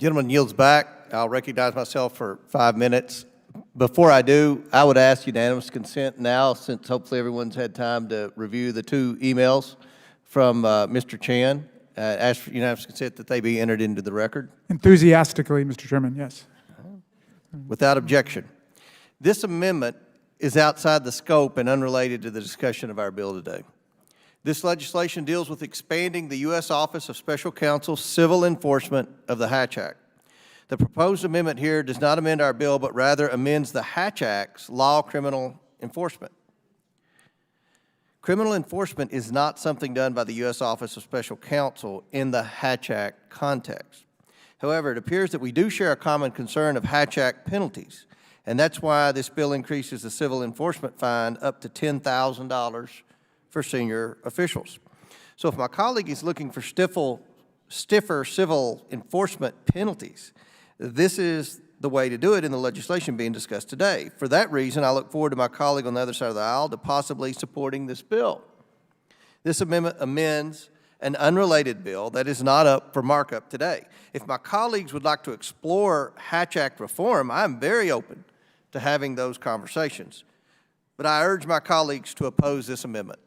Gentleman yields back. I'll recognize myself for 5 minutes. Before I do, I would ask unanimous consent now, since hopefully everyone's had time to review the 2 emails from Mr. Chan. Ask for unanimous consent that they be entered into the record. Enthusiastically, Mr. Chairman, yes. Without objection. This amendment is outside the scope and unrelated to the discussion of our bill today. This legislation deals with expanding the U.S. Office of Special Counsel's civil enforcement of the Hatch Act. The proposed amendment here does not amend our bill, but rather amends the Hatch Act's law criminal enforcement. Criminal enforcement is not something done by the U.S. Office of Special Counsel in the Hatch Act context. However, it appears that we do share a common concern of Hatch Act penalties, and that's why this bill increases the civil enforcement fine up to $10,000 for senior officials. So if my colleague is looking for stiffer civil enforcement penalties, this is the way to do it in the legislation being discussed today. For that reason, I look forward to my colleague on the other side of the aisle to possibly supporting this bill. This amendment amends an unrelated bill that is not up for markup today. If my colleagues would like to explore Hatch Act reform, I'm very open to having those conversations. But I urge my colleagues to oppose this amendment.